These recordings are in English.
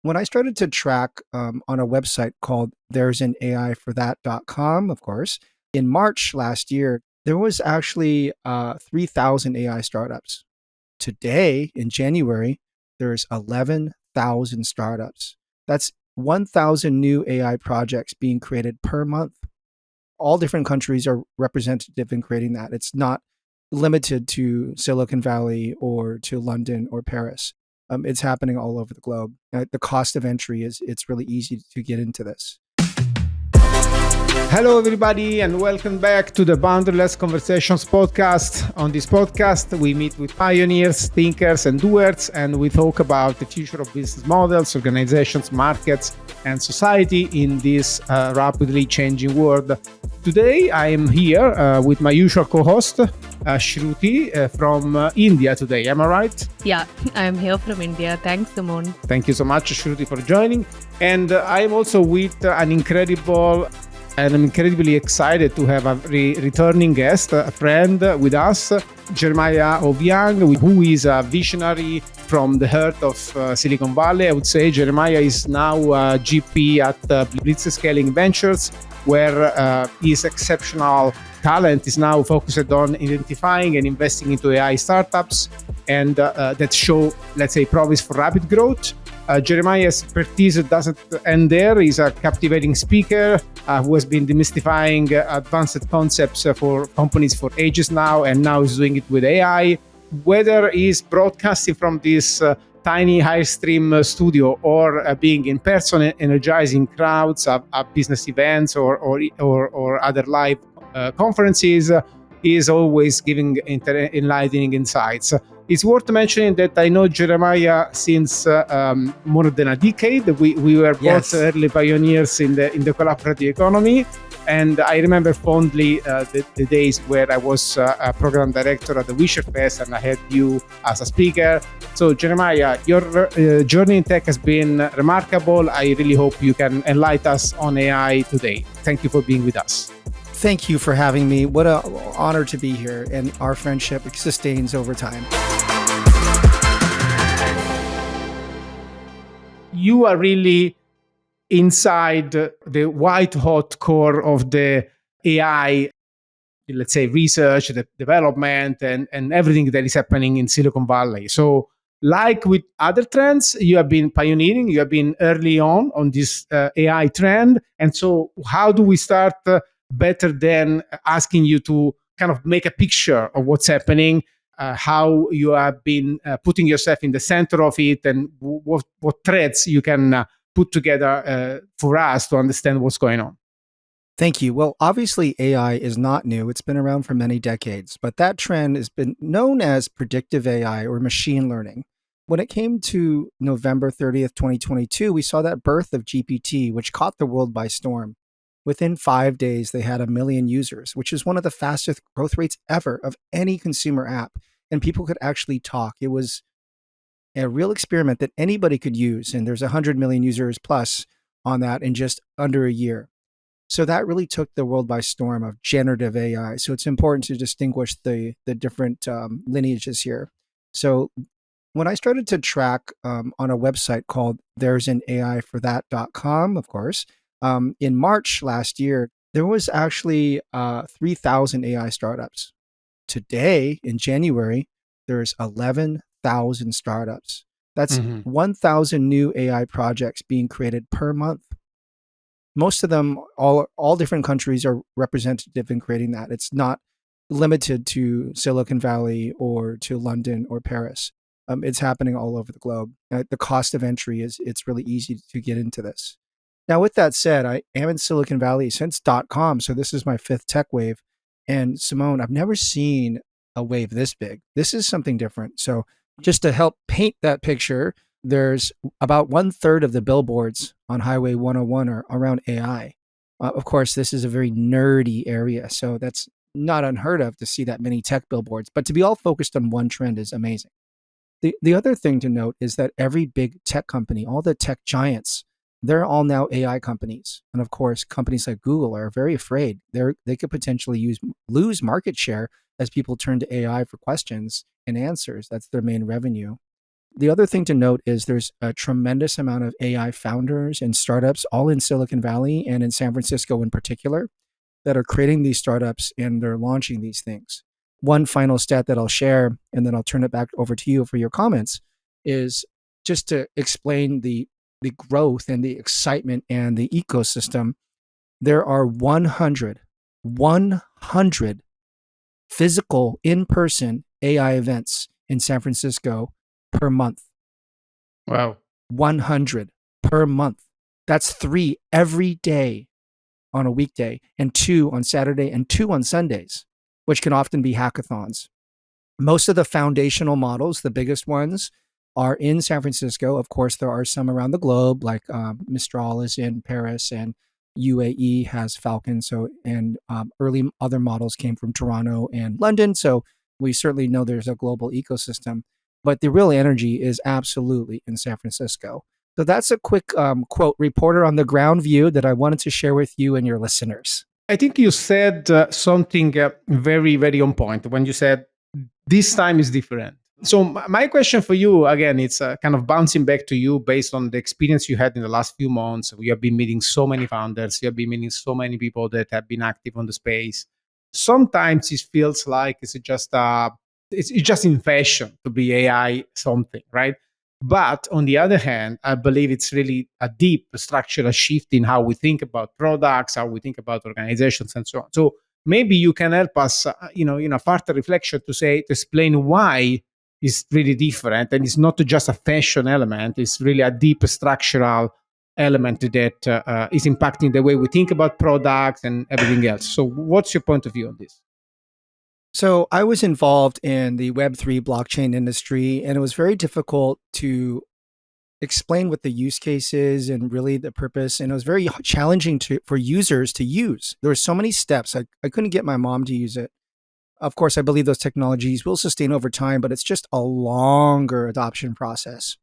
When I started to track on a website called there's an AI for that.com, of course, in March last year, there was actually 3,000 AI startups. Today, in January, there's 11,000 startups. That's 1,000 new AI projects being created per month. All different countries are representative in creating that. It's not limited to Silicon Valley or to London or Paris. It's happening all over the globe. The cost of entry is it's really easy to get into this. Hello, everybody, and welcome back to the Boundaryless Conversations podcast. On this podcast, we meet with pioneers, thinkers, and doers, and we talk about the future of business models, organizations, markets, and society in this rapidly changing world. Today, I am here with my usual co-host, Shruti, from India today. Am I right? Yeah, I'm here from India. Thanks, Simone. Thank you so much, Shruti, for joining. And I'm also with I'm incredibly excited to have a returning guest, a friend with us, Jeremiah Owyang, who is a visionary from the heart of Silicon Valley. I would say Jeremiah is now a GP at Blitzscaling Ventures, where his exceptional talent is now focused on identifying and investing into AI startups and that show, let's say, promise for rapid growth. Jeremiah's expertise doesn't end there. He's a captivating speaker who has been demystifying advanced concepts for companies for ages now, and now is doing it with AI. Whether he's broadcasting from this tiny high stream studio or being in person energizing crowds at business events or other live conferences, he is always giving enlightening insights. It's worth mentioning that I know Jeremiah since more than a decade. We were both early pioneers in the collaborative economy, and I remember fondly the days where I was a program director at the Wisher Fest, and I had you as a speaker. So Jeremiah, your journey in tech has been remarkable. I really hope you can enlighten us on AI today. Thank you for being with us. Thank you for having me. What an honor to be here, and our friendship sustains over time. You are really inside the white-hot core of the AI, let's say, research, the development, and everything that is happening in Silicon Valley. So like with other trends, you have been pioneering, you have been early on this AI trend. And so how do we start better than asking you to kind of make a picture of what's happening, how you have been putting yourself in the center of it, and what threads you can put together for us to understand what's going on. Thank you. Well, obviously, AI is not new. It's been around for many decades, but that trend has been known as predictive AI or machine learning. When it came to November 30th, 2022, we saw that birth of GPT, which caught the world by storm. Within 5 days, they had 1 million users, which is one of the fastest growth rates ever of any consumer app. And people could actually talk. It was a real experiment that anybody could use. And there's 100 million users plus on that in just under a year. So that really took the world by storm of generative AI. So it's important to distinguish the different lineages here. So when I started to track on a website called there's an AI for that.com, of course, in March last year, there was actually 3,000 AI startups. Today, in January, there's 11,000 startups. That's 1,000 new AI projects being created per month. Most of them, all different countries are representative in creating that. It's not limited to Silicon Valley or to London or Paris. It's happening all over the globe. The cost of entry is it's really easy to get into this. Now, with that said, I am in Silicon Valley since .com, so this is my 5th tech wave. And Simone, I've never seen a wave this big. This is something different. So just to help paint that picture, there's about 1/3 of the billboards on Highway 101 are around AI. Of course, this is a very nerdy area, so that's not unheard of to see that many tech billboards. But to be all focused on one trend is amazing. The other thing to note is that every big tech company, all the tech giants, they're all now AI companies. And of course, companies like Google are very afraid. They could potentially lose market share as people turn to AI for questions and answers. That's their main revenue. the other thing to note is there's a tremendous amount of AI founders and startups, all in Silicon Valley and in San Francisco in particular, that are creating these startups and they're launching these things. One final stat that I'll share, and then I'll turn it back over to you for your comments, is just to explain the growth and the excitement and the ecosystem. There are 100 physical in-person AI events in San Francisco per month. Wow. 100 per month. That's 3 every day on a weekday, and 2 on Saturday, and 2 on Sundays, which can often be hackathons. Most of the foundational models, the biggest ones, are in San Francisco. Of course, there are some around the globe, like Mistral is in Paris, and UAE has Falcon. So, and early other models came from Toronto and London. So we certainly know there's a global ecosystem, but the real energy is absolutely in San Francisco. So that's a quick quote, reporter on the ground view that I wanted to share with you and your listeners. I think you said something very, very on point when you said this time is different. So my question for you, again, it's kind of bouncing back to you based on the experience you had in the last few months. We have been meeting so many founders. You have been meeting so many people that have been active on the space. Sometimes it feels like it's just in fashion to be AI something, right? But on the other hand, I believe it's really a deep structural shift in how we think about products, how we think about organizations, and so on. So maybe you can help us, in a further reflection to explain why it's really different, and it's not just a fashion element; it's really a deep structural element that is impacting the way we think about products and everything else. So, what's your point of view on this? So I was involved in the Web3 blockchain industry, and it was very difficult to explain what the use case is and really the purpose. And it was very challenging for users to use. There were so many steps. I couldn't get my mom to use it. Of course, I believe those technologies will sustain over time, but it's just a longer adoption process.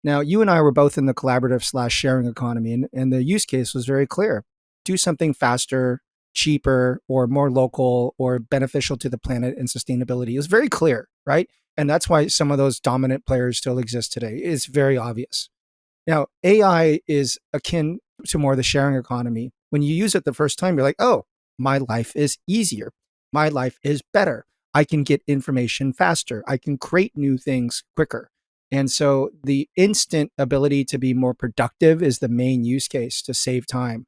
Now, you and I were both in the collaborative / sharing economy, and the use case was very clear. Do something faster, cheaper, or more local, or beneficial to the planet and sustainability. It was very clear, right? And that's why some of those dominant players still exist today. It's very obvious. Now, AI is akin to more the sharing economy. When you use it the first time, you're like, oh, my life is easier. My life is better. I can get information faster. I can create new things quicker. And so the instant ability to be more productive is the main use case to save time.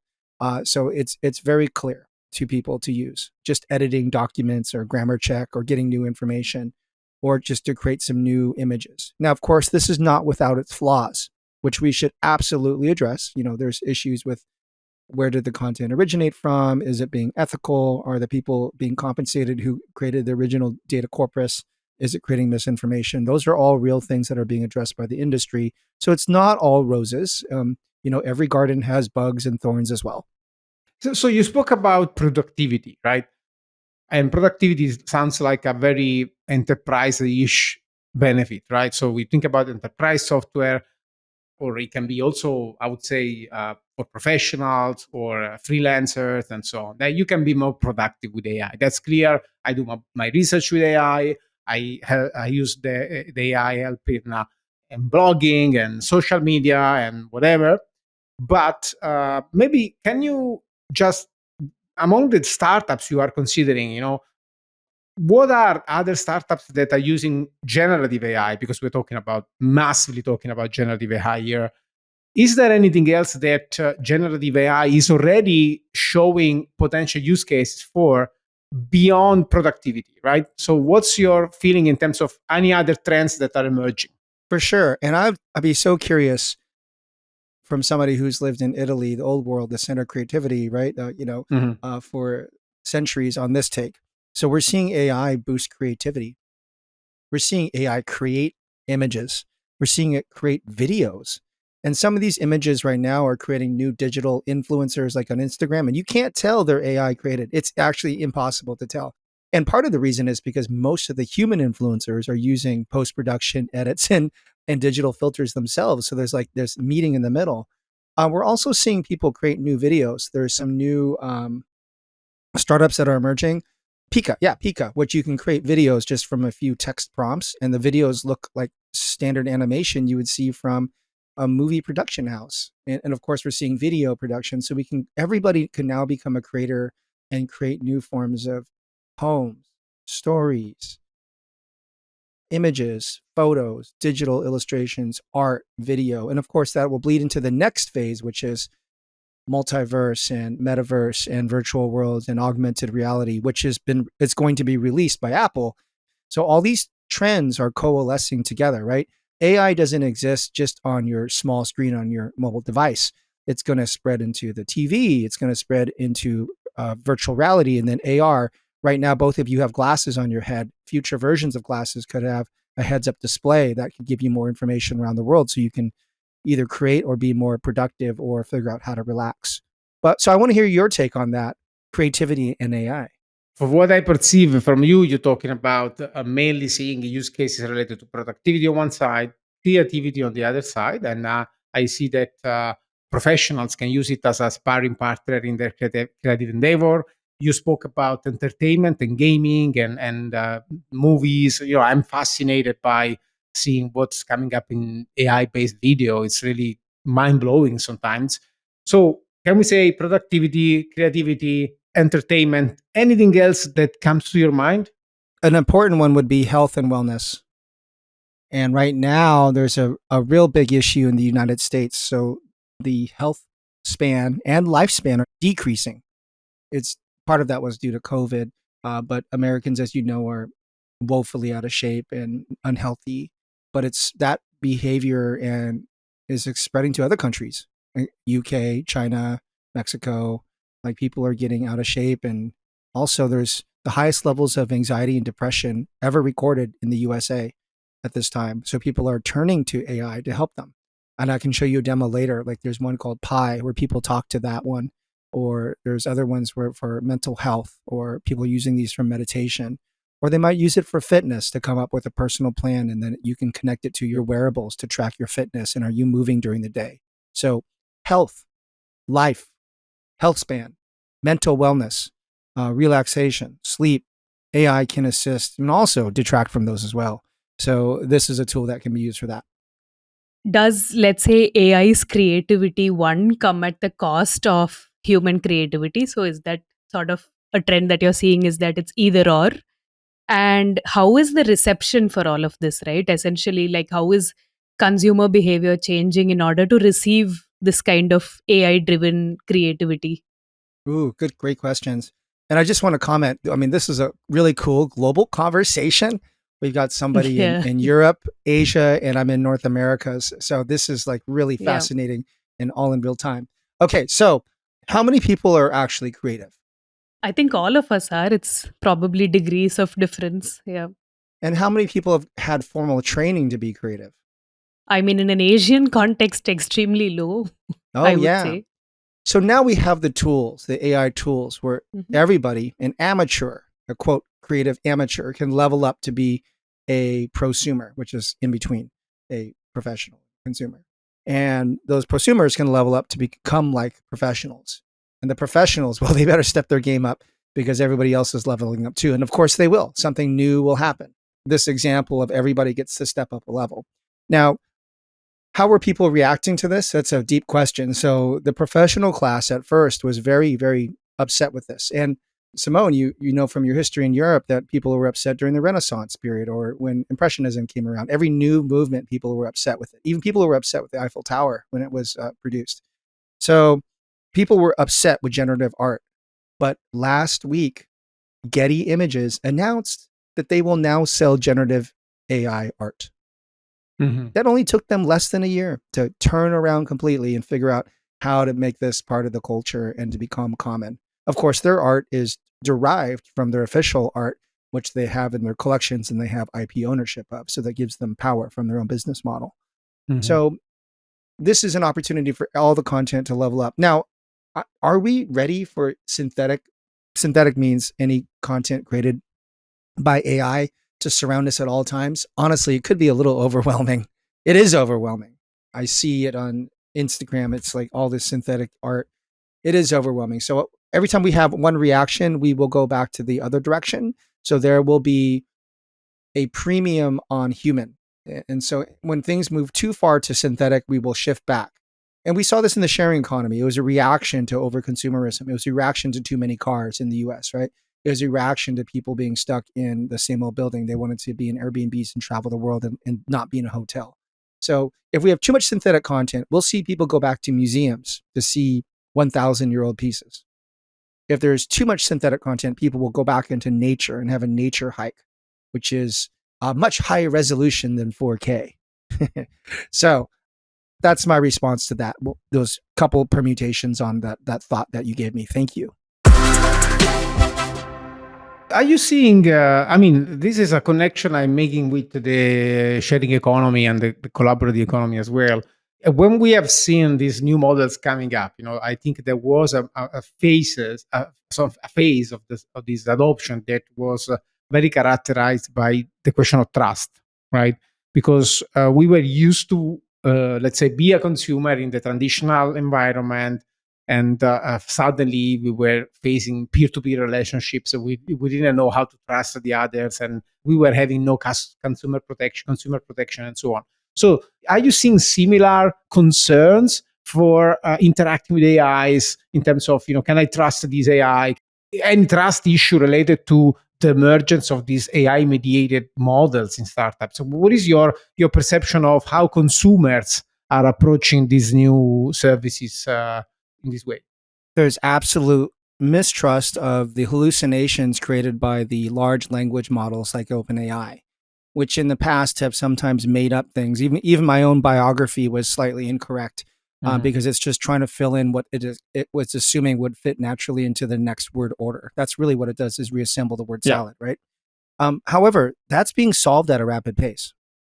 So it's very clear to people to use. Just editing documents or grammar check or getting new information, or just to create some new images. Now, of course, this is not without its flaws, which we should absolutely address. There's issues with where did the content originate from? Is it being ethical? Are the people being compensated who created the original data corpus? Is it creating misinformation? Those are all real things that are being addressed by the industry. So it's not all roses. Every garden has bugs and thorns as well. So you spoke about productivity, right? And productivity sounds like a very enterprise-ish benefit, right? So we think about enterprise software, or it can be also, I would say, for professionals or freelancers and so on. That you can be more productive with AI. That's clear. I do my research with AI. I use the AI help in blogging and social media and whatever. But maybe can you just, among the startups you are considering, what are other startups that are using generative AI? Because we're massively talking about generative AI here. Is there anything else that generative AI is already showing potential use cases for beyond productivity, right? So what's your feeling in terms of any other trends that are emerging? For sure. And I'd be so curious from somebody who's lived in Italy, the old world, the center of creativity, right? For centuries on this take. So we're seeing AI boost creativity. We're seeing AI create images. We're seeing it create videos. And some of these images right now are creating new digital influencers like on Instagram. And you can't tell they're AI created. It's actually impossible to tell. And part of the reason is because most of the human influencers are using post-production edits and digital filters themselves. So there's this meeting in the middle. We're also seeing people create new videos. There's some new startups that are emerging. Pika, yeah, Pika, which you can create videos just from a few text prompts, and the videos look like standard animation you would see from a movie production house. And of course, we're seeing video production, so everybody can now become a creator and create new forms of poems, stories, images, photos, digital illustrations, art, video, and of course, that will bleed into the next phase, which is multiverse and metaverse and virtual worlds and augmented reality, which it's going to be released by Apple. So all these trends are coalescing together, right? AI doesn't exist just on your small screen on your mobile device. It's going to spread into the TV. It's going to spread into virtual reality and then AR. Right now, both of you have glasses on your head. Future versions of glasses could have a heads-up display that could give you more information around the world, so you can either create or be more productive or figure out how to relax. But so I want to hear your take on that, creativity and AI. For what I perceive from you, you're talking about mainly seeing use cases related to productivity on one side, creativity on the other side, and I see that professionals can use it as a sparring partner in their creative endeavor. You spoke about entertainment and gaming and movies. I'm fascinated by seeing what's coming up in AI-based video. It's really mind-blowing sometimes. So can we say productivity, creativity, entertainment, anything else that comes to your mind? An important one would be health and wellness. And right now, there's a real big issue in the United States. So the health span and lifespan are decreasing. It's part of that was due to COVID, but Americans, as you know, are woefully out of shape and unhealthy. But it's that behavior and is spreading to other countries, UK, China, Mexico. Like people are getting out of shape, and also there's the highest levels of anxiety and depression ever recorded in the USA at this time. So people are turning to AI to help them. And I can show you a demo later. Like there's one called Pi where people talk to that one, or there's other ones where for mental health, or people using these for meditation, or they might use it for fitness to come up with a personal plan, and then you can connect it to your wearables to track your fitness and are you moving during the day. So health, life, health span, mental wellness, relaxation, sleep, AI can assist and also detract from those as well. So this is a tool that can be used for that. Does, let's say, AI's creativity one come at the cost of human creativity? So is that sort of a trend that you're seeing, is that it's either or? And how is the reception for all of this, right? Essentially, like how is consumer behavior changing in order to receive this kind of AI driven creativity? Ooh, great questions. And I just want to comment. I mean, this is a really cool global conversation. We've got somebody Yeah. in Europe, Asia, and I'm in North America. So this is like really Yeah. fascinating and all in real time. Okay, so how many people are actually creative? I think all of us are. It's probably degrees of difference. Yeah. And how many people have had formal training to be creative? I mean, in an Asian context, extremely low, Oh, I would yeah. say. So now we have the tools, the AI tools, where Mhm. everybody, an amateur, a quote, creative amateur, can level up to be a prosumer, which is in between a professional consumer. And those prosumers can level up to become like professionals. And the professionals, well, they better step their game up because everybody else is leveling up too. And of course they will. Something new will happen. This example of everybody gets to step up a level. Now, how were people reacting to this? That's a deep question. So the professional class at first was very, very upset with this. And Simone, you know from your history in Europe that people were upset during the Renaissance period or when Impressionism came around. Every new movement, people were upset with it. Even people were upset with the Eiffel Tower when it was produced. So people were upset with generative art. But last week, Getty Images announced that they will now sell generative AI art. Mhm. That only took them less than a year to turn around completely and figure out how to make this part of the culture and to become common. Of course, their art is derived from their official art, which they have in their collections and they have IP ownership of. So that gives them power from their own business model. Mhm. So this is an opportunity for all the content to level up. Now, are we ready for synthetic? Synthetic means any content created by AI to surround us at all times. Honestly, it could be a little overwhelming. It is overwhelming. I see it on Instagram. It's like all this synthetic art. It is overwhelming. So every time we have one reaction, we will go back to the other direction. So there will be a premium on human. And so when things move too far to synthetic, we will shift back. And we saw this in the sharing economy. It was a reaction to overconsumerism. It was a reaction to too many cars in the US, right? It was a reaction to people being stuck in the same old building. They wanted to be in Airbnbs and travel the world and not be in a hotel. So if we have too much synthetic content, we'll see people go back to museums to see 1,000-year-old pieces. If there's too much synthetic content, people will go back into nature and have a nature hike, which is a much higher resolution than 4K. So that's my response to that. Those couple permutations on that thought that you gave me. Thank you. Are you seeing, this is a connection I'm making with the sharing economy and the collaborative economy as well. When we have seen these new models coming up, I think there was a phase of this adoption that was very characterized by the question of trust, right? Because we were used to, let's say, be a consumer in the traditional environment, and suddenly we were facing peer-to-peer relationships. So we didn't know how to trust the others, and we were having no consumer protection, and so on. So are you seeing similar concerns for interacting with AIs in terms of, can I trust these AI? Any trust issue related to the emergence of these AI-mediated models in startups? So what is your perception of how consumers are approaching these new services in this way? There's absolute mistrust of the hallucinations created by the large language models like OpenAI, which in the past have sometimes made up things. Even my own biography was slightly incorrect because it's just trying to fill in what it was assuming would fit naturally into the next word order. That's really what it does, is reassemble the word salad, right? However, that's being solved at a rapid pace.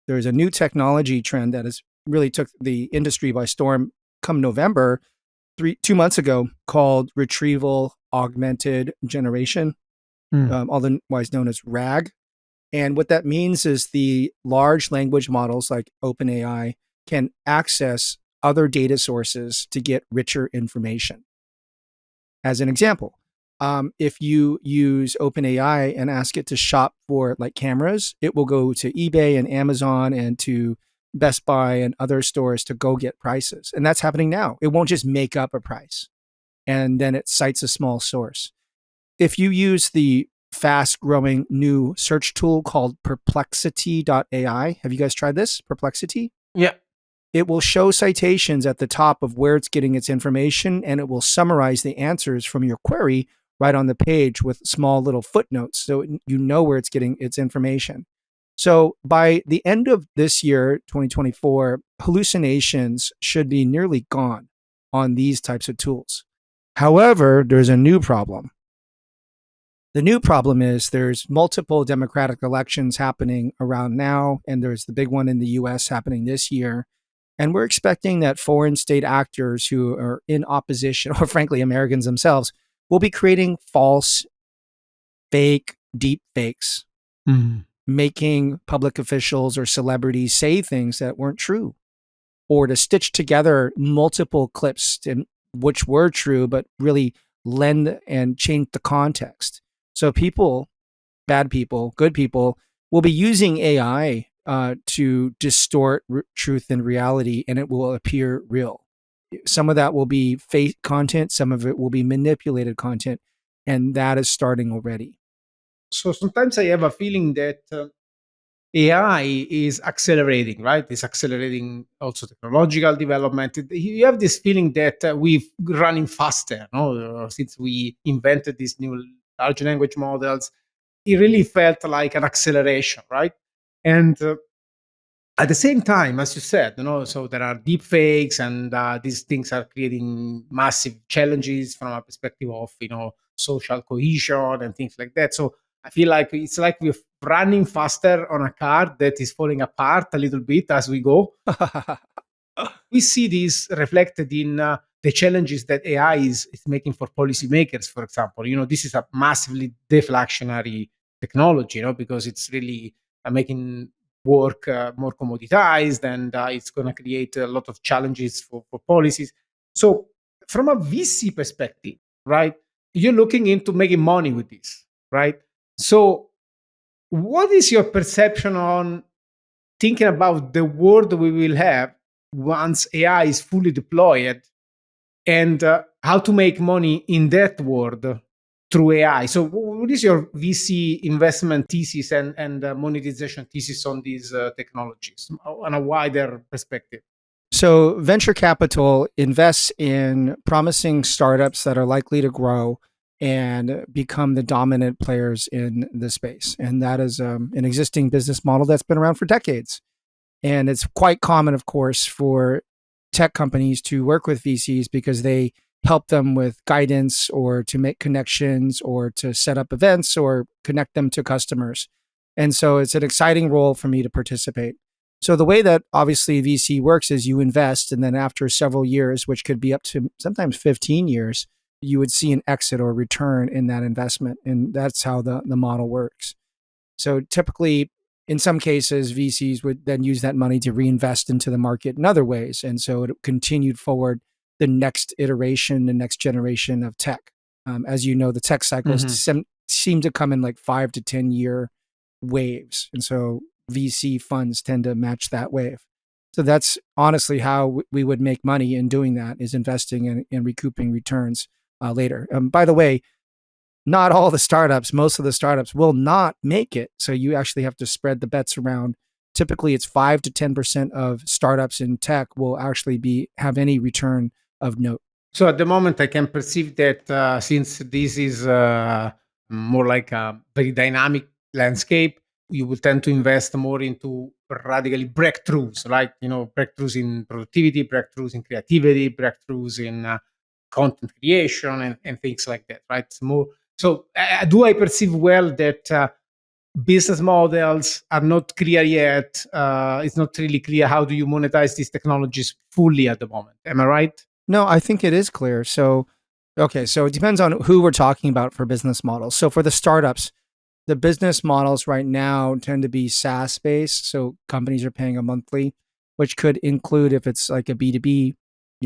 There's a new technology trend that has really took the industry by storm come November, 2 months ago, called retrieval augmented generation, otherwise known as RAG. And what that means is the large language models like OpenAI can access other data sources to get richer information. As an example, if you use OpenAI and ask it to shop for like cameras, it will go to eBay and Amazon and to Best Buy and other stores to go get prices. And that's happening now. It won't just make up a price and then it cites a small source. If you use the fast growing new search tool called perplexity.ai, have you guys tried this? Perplexity? Yeah. It will show citations at the top of where it's getting its information, and it will summarize the answers from your query right on the page with small little footnotes so you know where it's getting its information. So by the end of this year, 2024, hallucinations should be nearly gone on these types of tools. However, there's a new problem. The new problem is there's multiple democratic elections happening around now, and there's the big one in the US happening this year. And we're expecting that foreign state actors who are in opposition, or frankly, Americans themselves, will be creating false, fake, deep fakes, making public officials or celebrities say things that weren't true, or to stitch together multiple clips which were true, but really lend and change the context. So people, bad people, good people, will be using AI to distort truth and reality, and it will appear real. Some of that will be fake content, some of it will be manipulated content, and that is starting already. So sometimes I have a feeling that AI is accelerating, right? It's accelerating also technological development. You have this feeling that we're running faster, no? Since we invented these new large language models, it really felt like an acceleration, right? And at the same time, as you said, so there are deep fakes, and these things are creating massive challenges from a perspective of, social cohesion and things like that. So I feel like it's like we're running faster on a car that is falling apart a little bit as we go. We see this reflected in the challenges that AI is making for policymakers, for example. This is a massively deflationary technology, because it's really making work more commoditized, and it's going to create a lot of challenges for policies. So from a VC perspective, right, you're looking into making money with this, right? So, what is your perception on thinking about the world we will have once AI is fully deployed, and how to make money in that world through AI? So, what is your VC investment thesis and monetization thesis on these technologies on a wider perspective? So, venture capital invests in promising startups that are likely to grow and become the dominant players in the space. And that is an existing business model that's been around for decades. And it's quite common, of course, for tech companies to work with VCs because they help them with guidance or to make connections or to set up events or connect them to customers. And so it's an exciting role for me to participate. So the way that obviously VC works is you invest, and then after several years, which could be up to sometimes 15 years, you would see an exit or return in that investment. And that's how the model works. So typically, in some cases, VCs would then use that money to reinvest into the market in other ways. And so it continued forward the next iteration, the next generation of tech. As you know, the tech cycles seem to come in like 5 to 10 year waves. And so VC funds tend to match that wave. So that's honestly how we would make money in doing that, is investing and recouping returns later. By the way, not all the startups, most of the startups will not make it. So you actually have to spread the bets around. Typically, it's 5 to 10% of startups in tech will actually have any return of note. So at the moment, I can perceive that since this is more like a very dynamic landscape, you will tend to invest more into radically breakthroughs, like breakthroughs in productivity, breakthroughs in creativity, breakthroughs in content creation, and things like that, right? It's more. So do I perceive well that business models are not clear yet? It's not really clear how do you monetize these technologies fully at the moment. Am I right? No, I think it is clear. So, okay, so it depends on who we're talking about for business models. So for the startups, the business models right now tend to be SaaS based. So companies are paying a monthly, which could include, if it's like a B2B,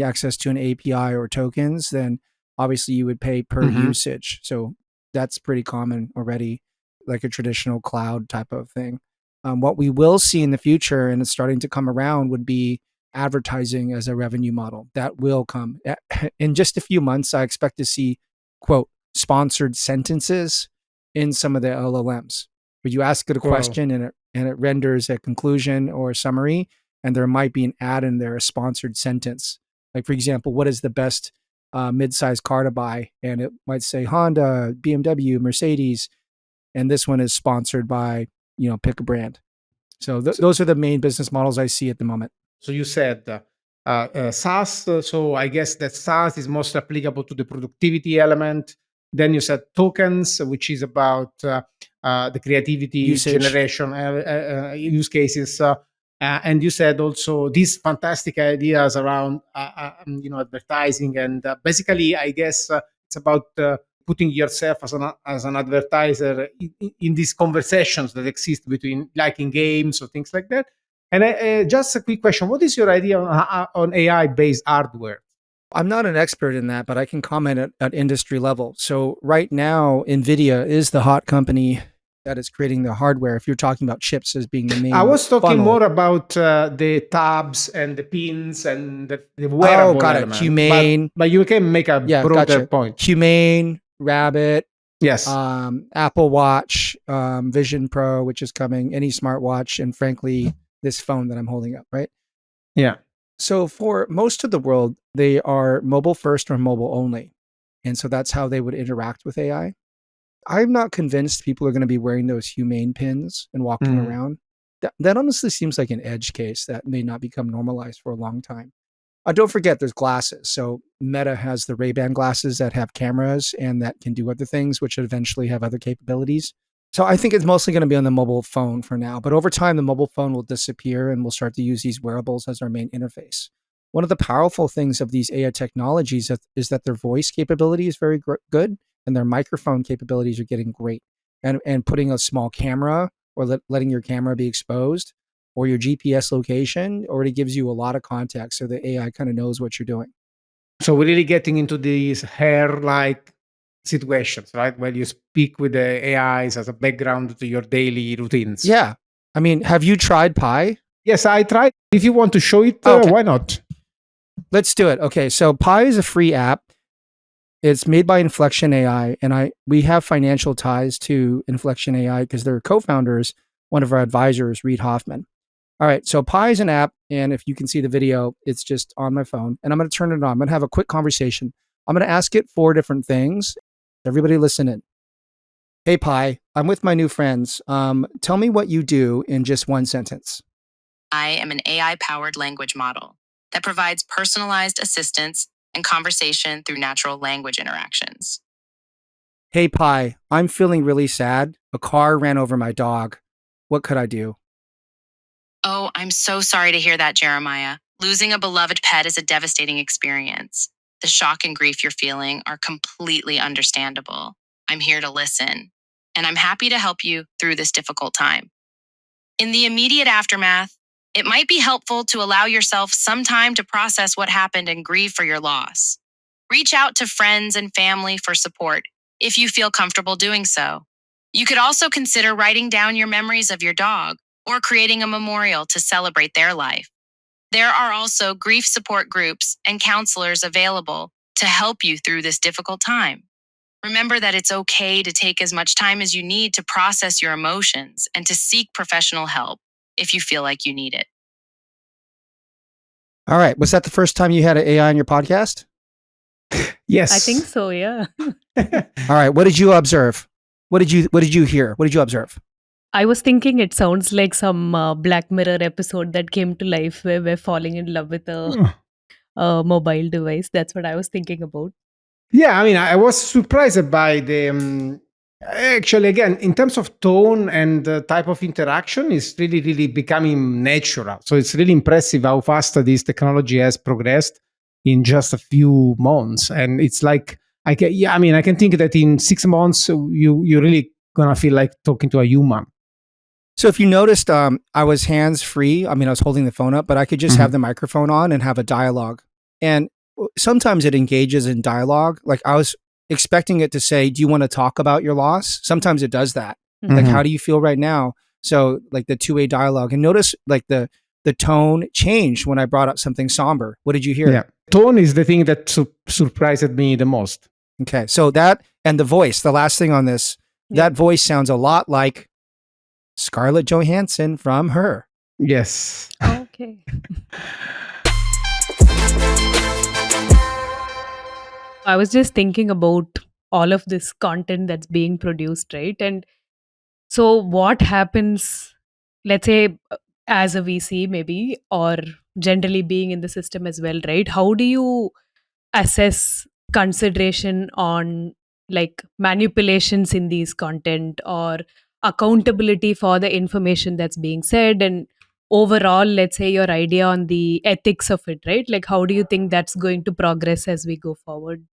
access to an API or tokens, then obviously you would pay per usage. So that's pretty common already, like a traditional cloud type of thing. What we will see in the future, and it's starting to come around, would be advertising as a revenue model. That will come in just a few months. I expect to see, quote, sponsored sentences in some of the LLMs, where you ask it a question and it renders a conclusion or a summary, and there might be an ad in there, a sponsored sentence. Like, for example, what is the best mid-sized car to buy? And it might say Honda, BMW, Mercedes, and this one is sponsored by, pick a brand. So those are the main business models I see at the moment. So you said SaaS. So I guess that SaaS is most applicable to the productivity element. Then you said tokens, which is about the creativity Usage. generation use cases. And you said also these fantastic ideas around advertising, and basically, I guess it's about putting yourself as an advertiser in these conversations that exist between, like in games or things like that. And just a quick question: what is your idea on AI-based hardware? I'm not an expert in that, but I can comment at industry level. So right now, NVIDIA is the hot company that is creating the hardware. If you're talking about chips as being the main I was talking funnel. more about the tabs and the pins and the wearable element. Humane. But you can make a broader point. Humane, Rabbit. Yes. Apple Watch, Vision Pro, which is coming, any smartwatch, and frankly, this phone that I'm holding up, right? Yeah. So for most of the world, they are mobile first or mobile only. And so that's how they would interact with AI. I'm not convinced people are going to be wearing those humane pins and walking around. That honestly seems like an edge case that may not become normalized for a long time. Don't forget, there's glasses. So Meta has the Ray-Ban glasses that have cameras and that can do other things, which eventually have other capabilities. So I think it's mostly going to be on the mobile phone for now. But over time, the mobile phone will disappear and we'll start to use these wearables as our main interface. One of the powerful things of these AI technologies is that their voice capability is very good and their microphone capabilities are getting great. And putting a small camera or letting your camera be exposed or your GPS location already gives you a lot of context, so the AI kind of knows what you're doing. So we're really getting into these hair-like situations, right? Where you speak with the AIs as a background to your daily routines. Yeah. I mean, have you tried Pi? Yes, I tried. If you want to show it, Okay. why not? Let's do it. Okay. So Pi is a free app. It's made by Inflection AI, and we have financial ties to Inflection AI because their co-founders, one of our advisors, Reid Hoffman. All right, so Pi is an app, and if you can see the video, it's just on my phone, and I'm going to turn it on. I'm going to have a quick conversation. I'm going to ask it 4 different things. Everybody listen in. Hey Pi, I'm with my new friends. Tell me what you do in just one sentence. I am an AI-powered language model that provides personalized assistance and conversation through natural language interactions. Hey Pi, I'm feeling really sad. A car ran over my dog. What could I do? Oh, I'm so sorry to hear that, Jeremiah. Losing a beloved pet is a devastating experience. The shock and grief you're feeling are completely understandable. I'm here to listen, and I'm happy to help you through this difficult time. In the immediate aftermath, it might be helpful to allow yourself some time to process what happened and grieve for your loss. Reach out to friends and family for support if you feel comfortable doing so. You could also consider writing down your memories of your dog or creating a memorial to celebrate their life. There are also grief support groups and counselors available to help you through this difficult time. Remember that it's okay to take as much time as you need to process your emotions and to seek professional help if you feel like you need it. All right, was that the first time you had an AI on your podcast? Yes. I think so, yeah. All right, what did you observe? What did you hear? What did you observe? I was thinking it sounds like some Black Mirror episode that came to life where we're falling in love with a mobile device. That's what I was thinking about. Yeah, I mean, I was surprised by the. Actually, again, in terms of tone and type of interaction, it's really, really becoming natural. So it's really impressive how fast this technology has progressed in just a few months. And it's like, I can think that in 6 months, you're really gonna feel like talking to a human. So if you noticed, I was hands free. I mean, I was holding the phone up, but I could just have the microphone on and have a dialogue. And sometimes it engages in dialogue. Like I was expecting it to say, "Do you want to talk about your loss?" Sometimes it does that. Like, how do you feel right now? So like the two-way dialogue. And notice like the tone changed when I brought up something somber. What did you hear? Yeah, tone is the thing that surprised me the most. Okay, so that and the voice. The last thing on this, that voice sounds a lot like Scarlett Johansson from Her. Yes. Okay. I was just thinking about all of this content that's being produced, right? And so what happens, let's say, as a VC maybe, or generally being in the system as well, right? How do you assess consideration on like manipulations in these content or accountability for the information that's being said, and overall, let's say, your idea on the ethics of it, right? Like how do you think that's going to progress as we go forward?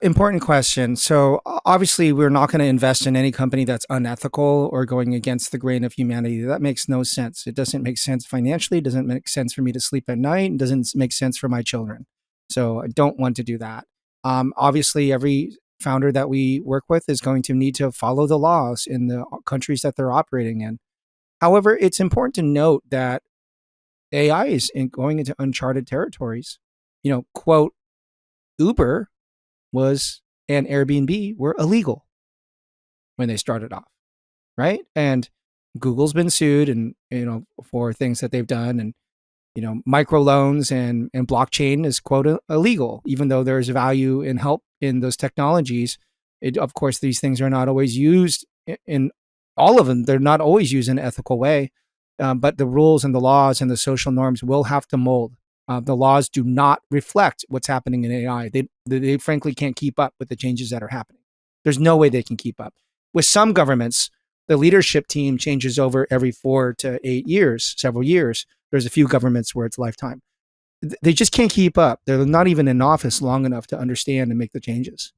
Important question. So obviously, we're not going to invest in any company that's unethical or going against the grain of humanity. That makes no sense. It doesn't make sense financially. It doesn't make sense for me to sleep at night. It doesn't make sense for my children. So I don't want to do that. Obviously, every founder that we work with is going to need to follow the laws in the countries that they're operating in. However, it's important to note that AI is going into uncharted territories. Quote, Uber was and Airbnb were illegal when they started off, right? And Google's been sued and for things that they've done, and microloans and blockchain is quote illegal, even though there's value in help in those technologies. Of course, these things are not always used in all of them. They're not always used in an ethical way, but the rules and the laws and the social norms will have to mold. The laws do not reflect what's happening in AI. They frankly can't keep up with the changes that are happening. There's no way they can keep up. With some governments, the leadership team changes over every 4 to 8 years, several years. There's a few governments where it's lifetime. They just can't keep up. They're not even in office long enough to understand and make the changes.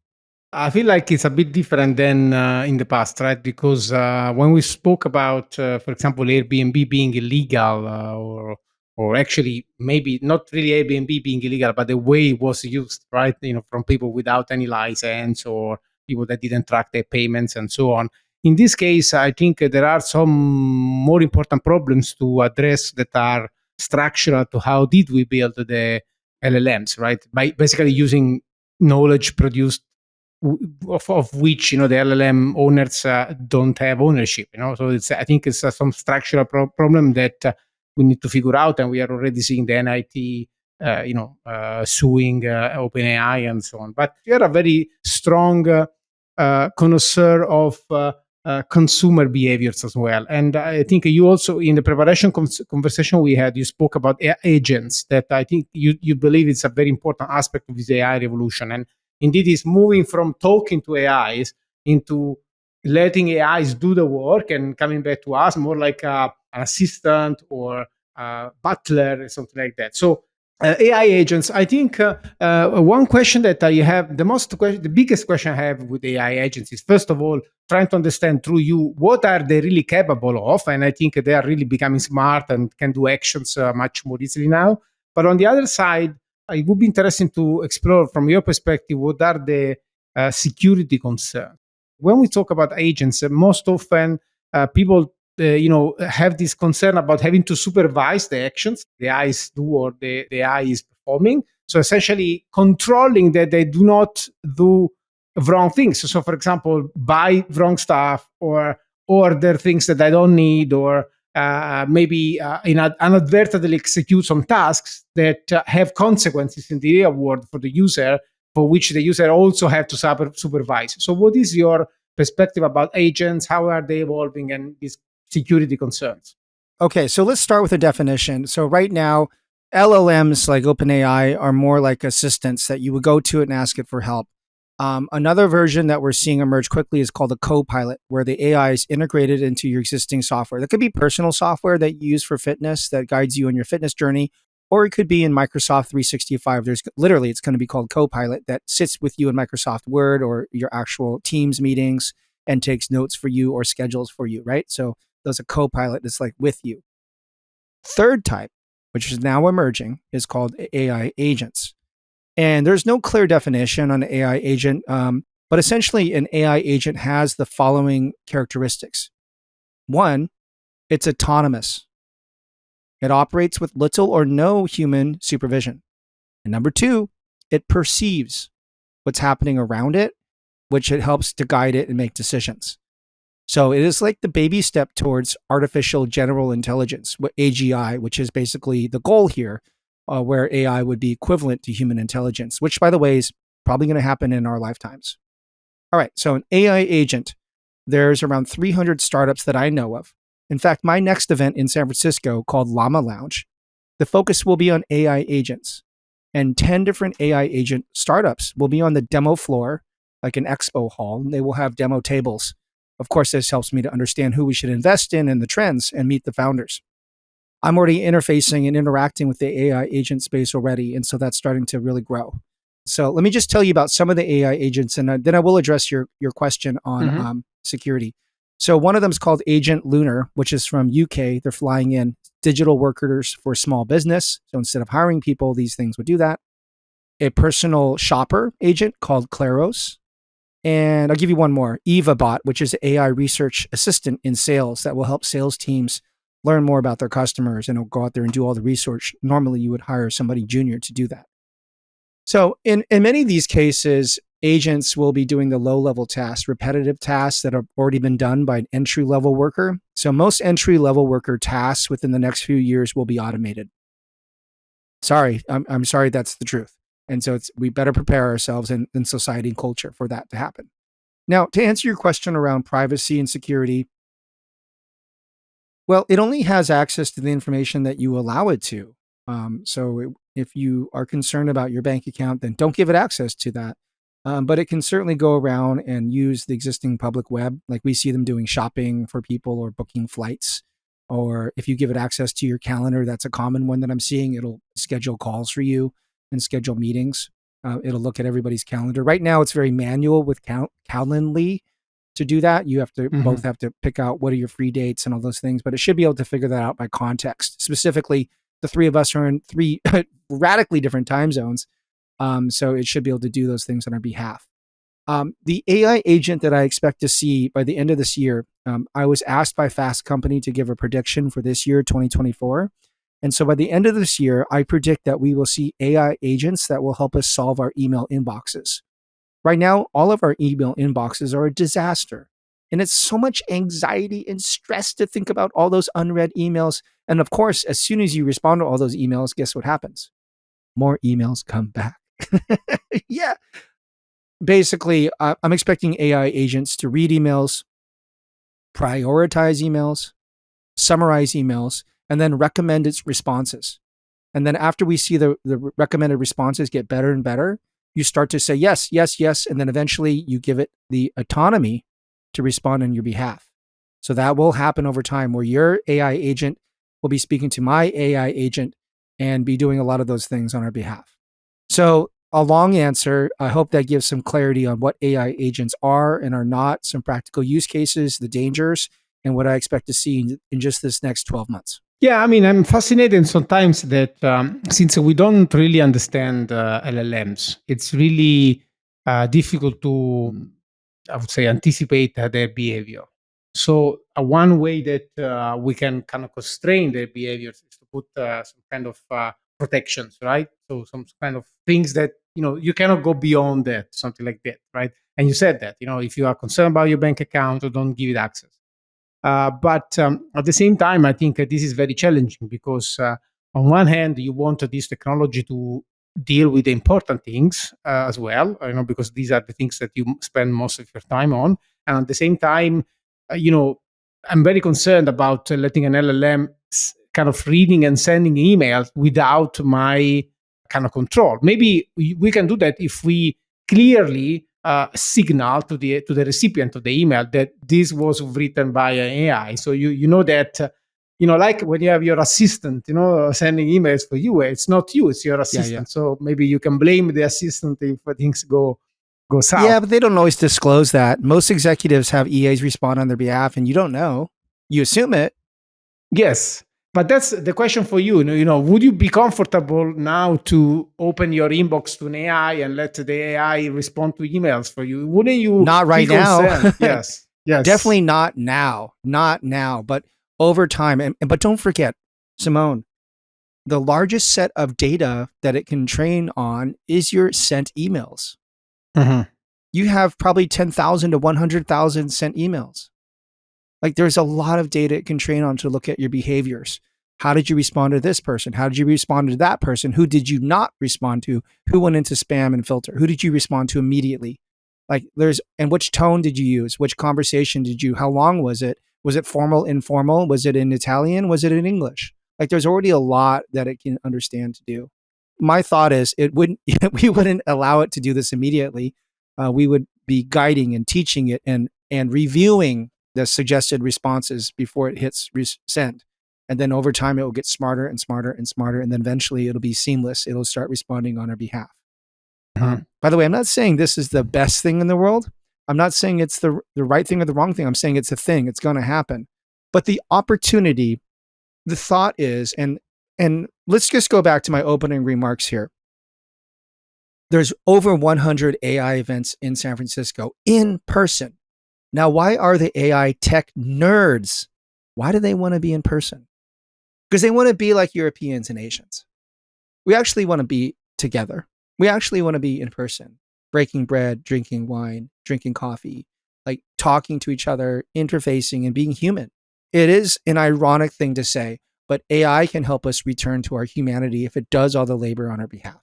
I feel like it's a bit different than in the past, right? Because when we spoke about, for example, Airbnb being illegal, or actually maybe not really Airbnb being illegal, but the way it was used, right? From people without any license or people that didn't track their payments and so on. In this case, I think there are some more important problems to address that are structural to how did we build the LLMs, right? By basically using knowledge produced of which the LLM owners don't have ownership. So I think it's some structural problem that we need to figure out, and we are already seeing the NIT suing OpenAI and so on. But you are a very strong connoisseur of consumer behaviors as well. And I think you also, in the preparation conversation we had, you spoke about agents that I think you believe it's a very important aspect of this AI revolution. And indeed, it's moving from talking to AIs into letting AIs do the work and coming back to us more like an assistant or a butler or something like that. So AI agents, I think one question that I have, the biggest question I have with AI agents is, first of all, trying to understand through you, what are they really capable of? And I think they are really becoming smart and can do actions much more easily now. But on the other side, it would be interesting to explore from your perspective, what are the security concerns? When we talk about agents, most often people have this concern about having to supervise the actions the eyes do or the AI is performing. So essentially controlling that they do not do wrong things. So for example, buy wrong stuff or order things that I don't need, or maybe inadvertently execute some tasks that have consequences in the real world for the user, for which the user also have to supervise. So what is your perspective about agents? How are they evolving, and these security concerns? Okay, so let's start with a definition. So right now, LLMs like OpenAI are more like assistants that you would go to and ask it for help. Another version that we're seeing emerge quickly is called a co-pilot, where the AI is integrated into your existing software. That could be personal software that you use for fitness that guides you on your fitness journey, or it could be in Microsoft 365. There's literally, it's going to be called Copilot that sits with you in Microsoft Word or your actual Teams meetings and takes notes for you or schedules for you, right? So there's a Copilot that's like with you. Third type, which is now emerging, is called AI agents. And there's no clear definition on an AI agent, but essentially an AI agent has the following characteristics. One, it's autonomous. It operates with little or no human supervision. And number two, it perceives what's happening around it, which it helps to guide it and make decisions. So it is like the baby step towards artificial general intelligence, AGI, which is basically the goal here, where AI would be equivalent to human intelligence, which, by the way, is probably going to happen in our lifetimes. All right, so an AI agent, there's around 300 startups that I know of. In fact, my next event in San Francisco called Llama Lounge, the focus will be on AI agents. And 10 different AI agent startups will be on the demo floor, like an expo hall, and they will have demo tables. Of course, this helps me to understand who we should invest in and the trends and meet the founders. I'm already interfacing and interacting with the AI agent space already, and so that's starting to really grow. So let me just tell you about some of the AI agents, and then I will address your question on security. So one of them is called Agent Lunar, which is from UK. They're flying in digital workers for small business. So instead of hiring people, these things would do that. A personal shopper agent called Claros. And I'll give you one more, EvaBot, which is an AI research assistant in sales that will help sales teams learn more about their customers and it'll go out there and do all the research. Normally, you would hire somebody junior to do that. So in many of these cases, agents will be doing the low-level tasks, repetitive tasks that have already been done by an entry-level worker. So most entry-level worker tasks within the next few years will be automated. Sorry, I'm sorry, that's the truth. And so we better prepare ourselves in society and culture for that to happen. Now, to answer your question around privacy and security, well, it only has access to the information that you allow it to. If you are concerned about your bank account, then don't give it access to that. But it can certainly go around and use the existing public web, like we see them doing shopping for people or booking flights. Or if you give it access to your calendar, that's a common one that I'm seeing. It'll schedule calls for you and schedule meetings. It'll look at everybody's calendar. Right now, it's very manual with Calendly to do that. You have to both have to pick out what are your free dates and all those things, but it should be able to figure that out by context. Specifically, the three of us are in 3 radically different time zones. So it should be able to do those things on our behalf. The AI agent that I expect to see by the end of this year, I was asked by Fast Company to give a prediction for this year, 2024. And so by the end of this year, I predict that we will see AI agents that will help us solve our email inboxes. Right now, all of our email inboxes are a disaster. And it's so much anxiety and stress to think about all those unread emails. And of course, as soon as you respond to all those emails, guess what happens? More emails come back. Yeah. Basically, I'm expecting AI agents to read emails, prioritize emails, summarize emails, and then recommend its responses. And then after we see the recommended responses get better and better, you start to say yes, yes, yes. And then eventually you give it the autonomy to respond on your behalf. So that will happen over time where your AI agent will be speaking to my AI agent and be doing a lot of those things on our behalf. So a long answer. I hope that gives some clarity on what AI agents are and are not, some practical use cases, the dangers, and what I expect to see in just this next 12 months. Yeah, I mean, I'm fascinated sometimes that since we don't really understand LLMs, it's really difficult to, I would say, anticipate their behavior. So one way that we can kind of constrain their behaviors is to put some kind of protections, right? So some kind of things that, you cannot go beyond that, something like that, right? And you said that, if you are concerned about your bank account, don't give it access. But at the same time, I think this is very challenging because on one hand, you want this technology to deal with the important things as well, because these are the things that you spend most of your time on. And at the same time, I'm very concerned about letting an LLM kind of reading and sending emails without my kind of control. Maybe we can do that if we clearly signal to the recipient of the email that this was written by an AI. So you know that like when you have your assistant, sending emails for you, it's not you, it's your assistant. Yeah. So maybe you can blame the assistant if things go south. Yeah, but they don't always disclose that. Most executives have EAs respond on their behalf, and you don't know. You assume it. Yes. But that's the question for you. Would you be comfortable now to open your inbox to an AI and let the AI respond to emails for you? Wouldn't you? Not right now. Yes. Definitely not now. Not now, but over time. But don't forget, Simone, the largest set of data that it can train on is your sent emails. Mm-hmm. You have probably 10,000 to 100,000 sent emails. Like there's a lot of data it can train on to look at your behaviors. How did you respond to this person? How did you respond to that person? Who did you not respond to? Who went into spam and filter? Who did you respond to immediately? And which tone did you use? Which conversation did you, how long was it? Was it formal, informal? Was it in Italian? Was it in English? Like there's already a lot that it can understand to do. My thought is we wouldn't allow it to do this immediately. We would be guiding and teaching it and reviewing the suggested responses before it hits send. And then over time, it will get smarter and smarter and smarter. And then eventually it'll be seamless. It'll start responding on our behalf. Mm-hmm. By the way, I'm not saying this is the best thing in the world. I'm not saying it's the right thing or the wrong thing. I'm saying it's a thing. It's going to happen. But the opportunity, the thought is, and let's just go back to my opening remarks here. There's over 100 AI events in San Francisco in person. Now, why are the AI tech nerds? Why do they want to be in person? Because they want to be like Europeans and Asians. We actually want to be together. We actually want to be in person, breaking bread, drinking wine, drinking coffee, like talking to each other, interfacing and being human. It is an ironic thing to say, but AI can help us return to our humanity if it does all the labor on our behalf.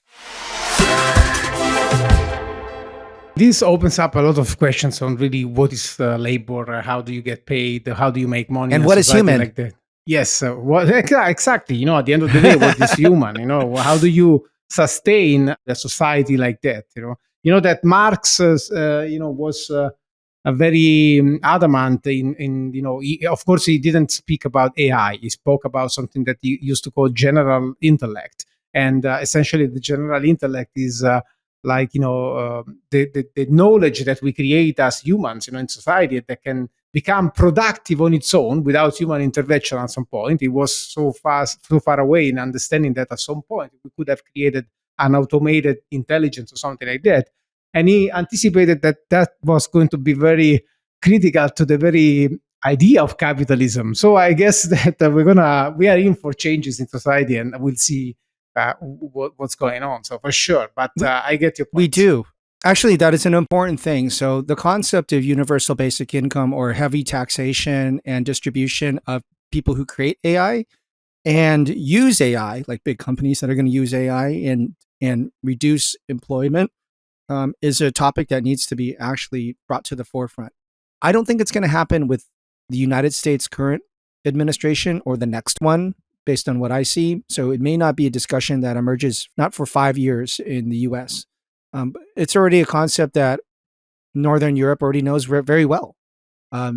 This opens up a lot of questions on really what is labor, how do you get paid, how do you make money, and what is human? Like that. Yes, what exactly? At the end of the day, what is human? How do you sustain a society like that? That Marx, was a very adamant in of course he didn't speak about AI. He spoke about something that he used to call general intellect, and essentially the general intellect is the knowledge that we create as humans, in society, that can become productive on its own without human intervention at some point. It was so far away in understanding that at some point we could have created an automated intelligence or something like that. and he anticipated that was going to be very critical to the very idea of capitalism. So I guess that we are in for changes in society, and we'll see what's going on. So for sure, but I get your point. We do. Actually, that is an important thing. So the concept of universal basic income or heavy taxation and distribution of people who create AI and use AI, like big companies that are going to use AI and reduce employment, is a topic that needs to be actually brought to the forefront. I don't think it's going to happen with the United States current administration or the next one, based on what I see. So it may not be a discussion that emerges not for 5 years in the US. But it's already a concept that Northern Europe already knows very well.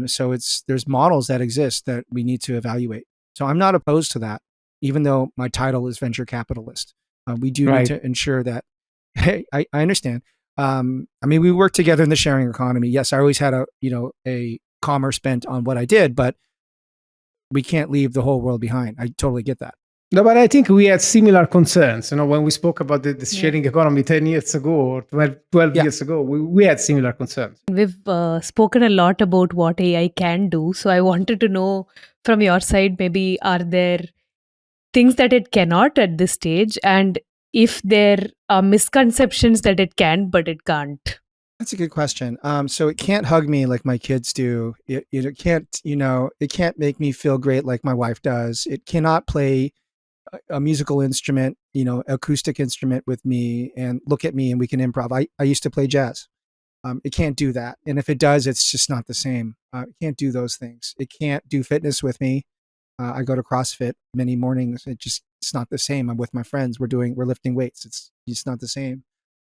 So there's models that exist that we need to evaluate. So I'm not opposed to that, even though my title is venture capitalist. We do need to ensure that. Hey, I understand. I mean, we work together in the sharing economy. Yes, I always had a commerce bent on what I did, but we can't leave the whole world behind. I totally get that. No, but I think we had similar concerns. When we spoke about the sharing economy 10 years ago or 12 years ago, we had similar concerns. We've spoken a lot about what AI can do. So I wanted to know from your side, maybe are there things that it cannot at this stage? And if there are misconceptions that it can, but it can't? That's a good question. So it can't hug me like my kids do. It can't, it can't make me feel great like my wife does. It cannot play a musical instrument, acoustic instrument with me and look at me and we can improv. I used to play jazz. It can't do that. And if it does, it's just not the same. It can't do those things. It can't do fitness with me. I go to CrossFit many mornings. It's not the same. I'm with my friends. We're lifting weights. It's not the same.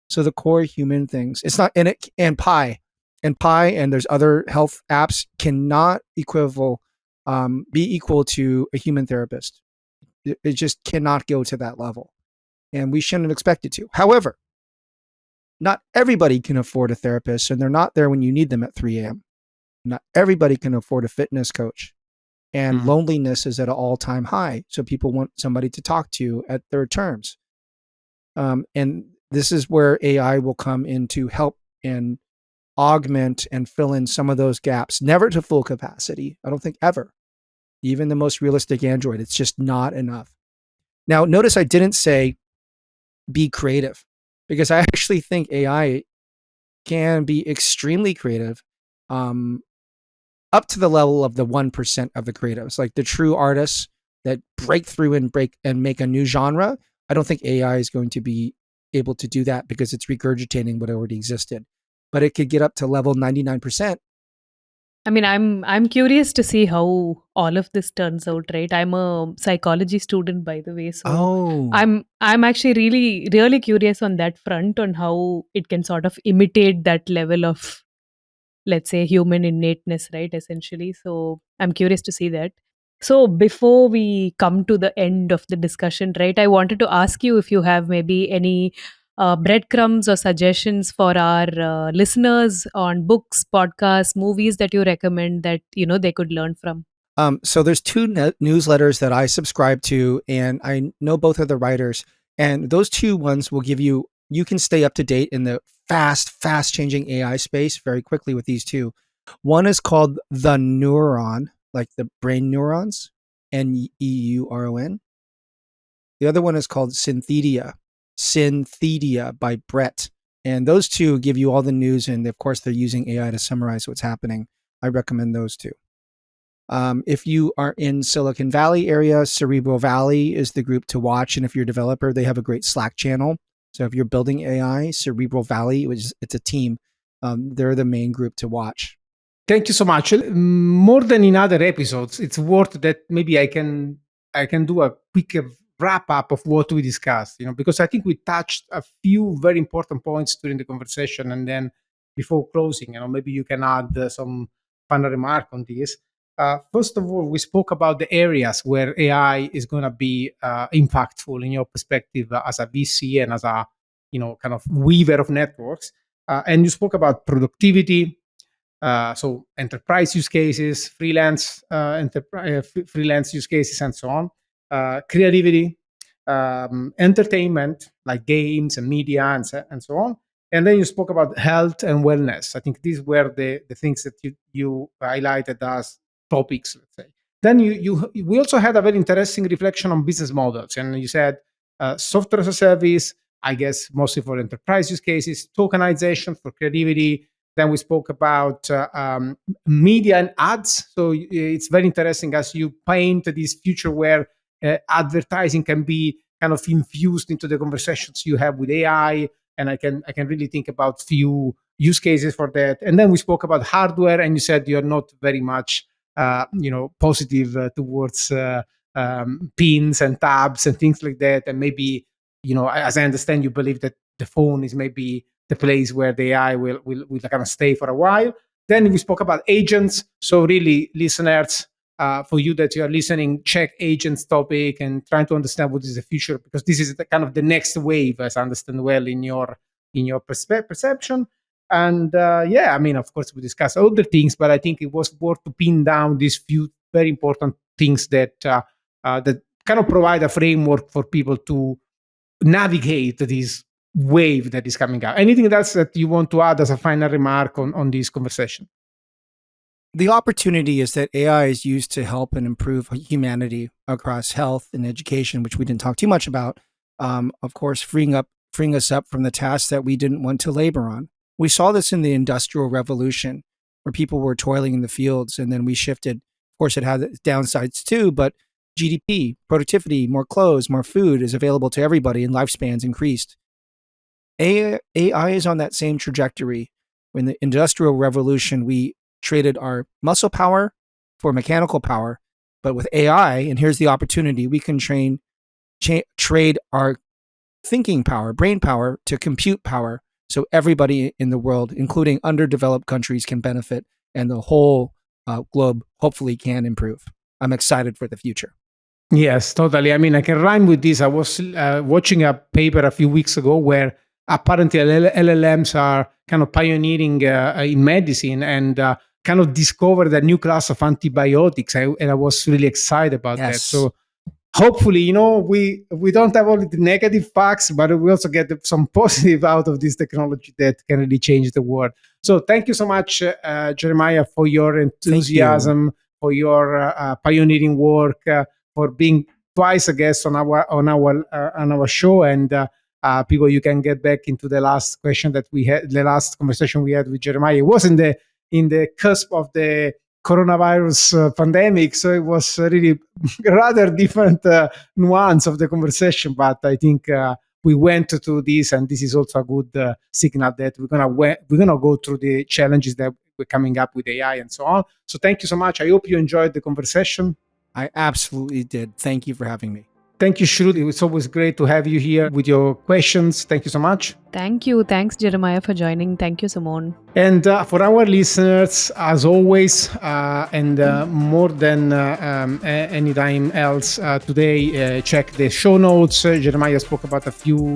So the core human things, it's not, and Pi, and there's other health apps cannot be equal to a human therapist. It just cannot go to that level, and we shouldn't expect it to. However, not everybody can afford a therapist, and they're not there when you need them at 3 a.m. Not everybody can afford a fitness coach, and loneliness is at an all-time high. So people want somebody to talk to at their terms. And this is where AI will come in to help and augment and fill in some of those gaps, never to full capacity. I don't think ever. Even the most realistic Android, it's just not enough. Now, notice I didn't say be creative, because I actually think AI can be extremely creative, up to the level of the 1% of the creatives, like the true artists that break through and make a new genre. I don't think AI is going to be able to do that because it's regurgitating what already existed. But it could get up to level 99%. I mean, I'm curious to see how all of this turns out, right? I'm a psychology student, by the way, so I'm actually really, really curious on that front, on how it can sort of imitate that level of, let's say, human innateness, right? Essentially, so I'm curious to see that. So before we come to the end of the discussion, right, I wanted to ask you if you have maybe any breadcrumbs or suggestions for our listeners on books, podcasts, movies that you recommend that they could learn from. So there's two newsletters that I subscribe to, and I know both of the writers. And those two ones will give you can stay up to date in the fast changing AI space very quickly with these two. One is called The Neuron, like the brain neurons, Neuron. The other one is called Synthedia by Brett. And those two give you all the news. And of course, they're using AI to summarize what's happening. I recommend those two. If you are in Silicon Valley area, Cerebral Valley is the group to watch. And if you're a developer, they have a great Slack channel. So if you're building AI, Cerebral Valley, it's a team. They're the main group to watch. Thank you so much. More than in other episodes, it's worth that maybe I can do a quick wrap up of what we discussed, because I think we touched a few very important points during the conversation. And then before closing, maybe you can add some final remark on this. First of all, we spoke about the areas where AI is going to be impactful in your perspective as a VC and as a kind of weaver of networks. And you spoke about productivity, so enterprise use cases, freelance use cases, and so on. Creativity, entertainment like games and media and so on, And then you spoke about health and wellness. I think these were the things that you highlighted as topics, let's say. Then we also had a very interesting reflection on business models. And you said software as a service, I guess mostly for enterprise use cases, tokenization for creativity. Then we spoke about media and ads. So it's very interesting as you paint this future where advertising can be kind of infused into the conversations you have with AI. And I can really think about few use cases for that. And then we spoke about hardware, and you said you're not very much positive towards pins and tabs and things like that. And maybe, as I understand, you believe that the phone is maybe the place where the AI will kind of stay for a while. Then we spoke about agents. So really, listeners, for you that you are listening, check agents topic and trying to understand what is the future, because this is the kind of the next wave, as I understand well, in your perception. And of course, we discussed other things, but I think it was worth to pin down these few very important things that that kind of provide a framework for people to navigate this wave that is coming out. Anything else that you want to add as a final remark on this conversation? The opportunity is that AI is used to help and improve humanity across health and education, which we didn't talk too much about. Of course, freeing us up from the tasks that we didn't want to labor on. We saw this in the Industrial Revolution, where people were toiling in the fields, and then we shifted. Of course, it had its downsides too, but GDP, productivity, more clothes, more food is available to everybody, and lifespans increased. AI is on that same trajectory. In the Industrial Revolution, we traded our muscle power for mechanical power, but with AI, and here's the opportunity, we can trade our thinking power, brain power, to compute power, so everybody in the world, including underdeveloped countries, can benefit, and the whole globe hopefully can improve. I'm excited for the future. Yes, totally. I mean, I can rhyme with this. I was watching a paper a few weeks ago where apparently LLMs are kind of pioneering in medicine and kind of discovered a new class of antibiotics. And I was really excited about that. So hopefully, we don't have only the negative facts, but we also get some positive out of this technology that can really change the world. So thank you so much, Jeremiah, for your enthusiasm, for your pioneering work, for being twice a guest on our show. And people, you can get back into the last question that we had, the last conversation we had with Jeremiah. It was in the cusp of the coronavirus pandemic, so it was really rather different nuance of the conversation. But I think we went to this, and this is also a good signal that we're gonna go through the challenges that we're coming up with AI and so on. So thank you so much. I hope you enjoyed the conversation. I absolutely did. Thank you for having me. Thank you, Shruti. It's always great to have you here with your questions. Thank you so much. Thank you. Thanks, Jeremiah, for joining. Thank you, Simone. And for our listeners, as always, and more than any time else today, check the show notes. Jeremiah spoke about a few,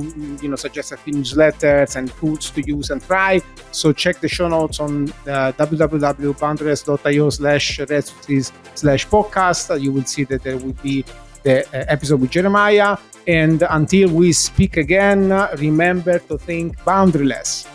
suggested newsletters and tools to use and try. So check the show notes on www.boundaryless.io/recipes/podcast. You will see that there will be the episode with Jeremiah. And until we speak again, remember to think boundaryless.